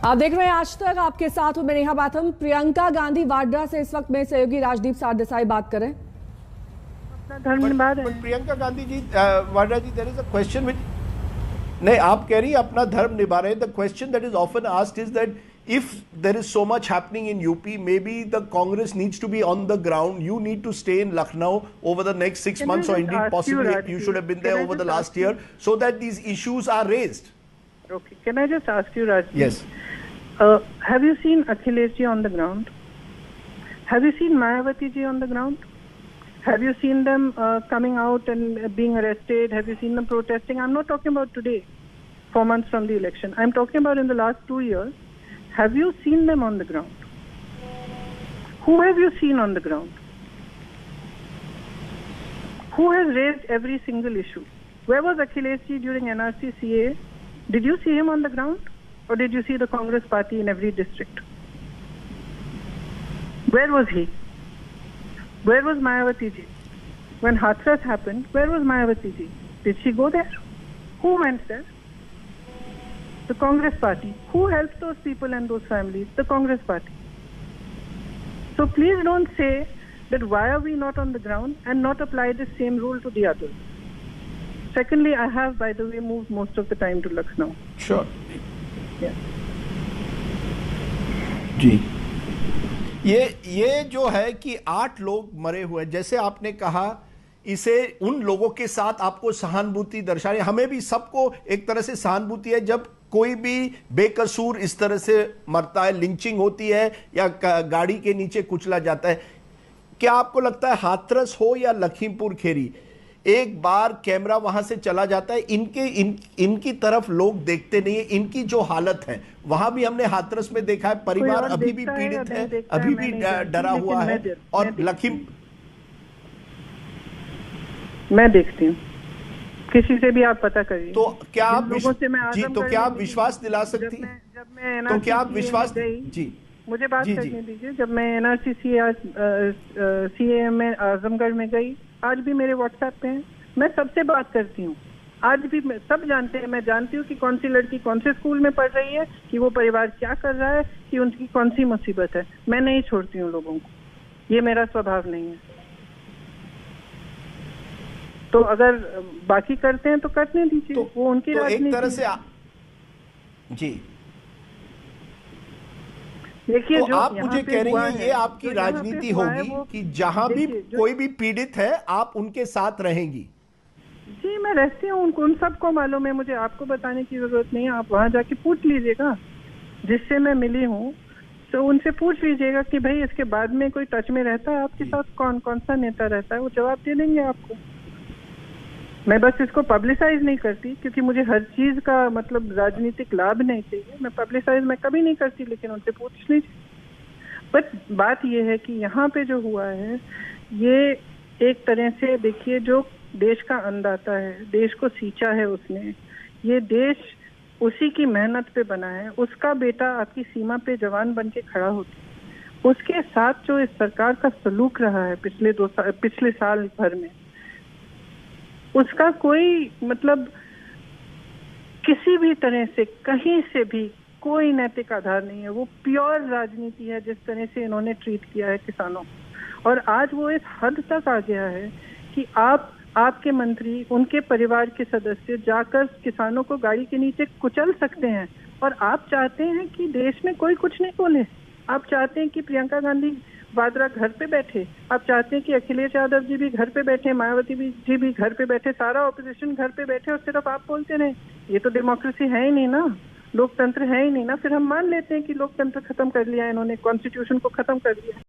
आप देख रहे हैं आज तक, आपके साथ हूं मैं नेहा बाथम। प्रियंका गांधी वाड्रा से इस वक्त मेरे सहयोगी राजदीप सारदेसाई बात करें। अपना धर्म निभा रहे हैं। Priyanka Gandhi ji, Vadra ji, there is a question which नहीं, आप कह रही हैं अपना धर्म निभा रहे हैं। The question that is often asked is that if there is so much happening in UP, maybe the Congress needs to be on the ground. You need to stay in Lucknow over the next 6 months, or indeed possibly you should have been there over the last year, so that these issues are raised. Okay, can I just ask you, Raj? Yes. Have you seen Akhilesh ji on the ground? Have you seen Mayawati ji on the ground? Have you seen them coming out and being arrested? Have you seen them protesting? I'm not talking about today, 4 months from the election. I'm talking about in the last 2 years. Have you seen them on the ground? Who have you seen on the ground? Who has raised every single issue? Where was Akhilesh ji during NRC CA? Did you see him on the ground? Or did you see the Congress party in every district? Where was he? Where was Mayawati ji? When Hathras happened, where was Mayawati ji? Did she go there? Who went there? The Congress party. Who helped those people and those families? The Congress party. So please don't say that why are we not on the ground and not apply the same rule to the others. Secondly, I have, by the way, moved most of the time to Lucknow. Sure. Yeah. जी, ये जो है कि 8 लोग मरे हुए, जैसे आपने कहा, इसे उन लोगों के साथ आपको सहानुभूति दर्शानी, हमें भी सबको एक तरह से सहानुभूति है जब कोई भी बेकसूर इस तरह से मरता है, लिंचिंग होती है या गाड़ी के नीचे कुचला जाता है। क्या आपको लगता है हाथरस हो या लखीमपुर खीरी, एक बार कैमरा वहां से चला जाता है, इनकी तरफ लोग देखते नहीं है, इनकी जो हालत है वहां भी हमने हाथरस में देखा है, परिवार अभी भी पीड़ित है, अभी भी डरा हुआ है। और मैं देखती हूँ, किसी से भी आप पता करिए। तो क्या आप जी, तो क्या आप विश्वास दिला सकती, तो क्या आप विश्वास जी, मुझे बात करने दीजिए। जब मैं NRC CA में आजमगढ़ में गई, आज भी मेरे व्हाट्सएप पे हैं, मैं सबसे बात करती हूँ। आज भी सब जानते हैं, मैं जानती हूँ कि कौन सी लड़की कौन से स्कूल में पढ़ रही है, कि वो परिवार क्या कर रहा है, कि उनकी कौन सी मुसीबत है। मैं नहीं छोड़ती हूँ लोगों को, ये मेरा स्वभाव नहीं है। तो अगर बाकी करते हैं तो करने दीजिए, तो वो उनकी राजनीति। एक तरह से जी, देखिए, तो आप मुझे कह रही हैं ये आपकी राजनीति होगी कि जहां भी कोई भी पीड़ित है आप उनके साथ रहेंगी। जी, मैं रहती हूँ, उन सबको मालूम है, मुझे आपको बताने की जरूरत नहीं है। आप वहां जाके पूछ लीजिएगा, जिससे मैं मिली हूँ, तो उनसे पूछ लीजिएगा कि भाई इसके बाद में कोई टच में रहता है आपके साथ, कौन कौन सा नेता रहता है, वो जवाब दे देंगे आपको। मैं बस इसको पब्लिसाइज नहीं करती, क्योंकि मुझे हर चीज का मतलब राजनीतिक लाभ नहीं चाहिए। मैं पब्लिसाइज मैं कभी नहीं करती, लेकिन उनसे पूछ लीजिए। बट बात यह है कि यहाँ पे जो हुआ है, ये एक तरह से देखिए, जो देश का अन्नदाता है, देश को सींचा है उसने, ये देश उसी की मेहनत पे बना है। उसका बेटा आपकी सीमा पे जवान बन के खड़ा होता है, उसके साथ जो इस सरकार का सलूक रहा है पिछले साल भर में, उसका कोई मतलब किसी भी तरह से कहीं से भी कोई नैतिक आधार नहीं है। वो प्योर राजनीति है, जिस तरह से इन्होंने ट्रीट किया है किसानों को। और आज वो इस हद तक आ गया है कि आपके मंत्री, उनके परिवार के सदस्य जाकर किसानों को गाड़ी के नीचे कुचल सकते हैं। और आप चाहते हैं कि देश में कोई कुछ नहीं बोले। आप चाहते हैं कि प्रियंका गांधी वाड्रा घर पे बैठे, आप चाहते हैं कि अखिलेश यादव जी भी घर पे बैठे, मायावती जी भी घर पे बैठे, सारा ऑपोजिशन घर पे बैठे और सिर्फ आप बोलते रहे। ये तो डेमोक्रेसी है ही नहीं ना, लोकतंत्र है ही नहीं ना। फिर हम मान लेते हैं कि लोकतंत्र खत्म कर लिया इन्होंने, कॉन्स्टिट्यूशन को खत्म कर दिया।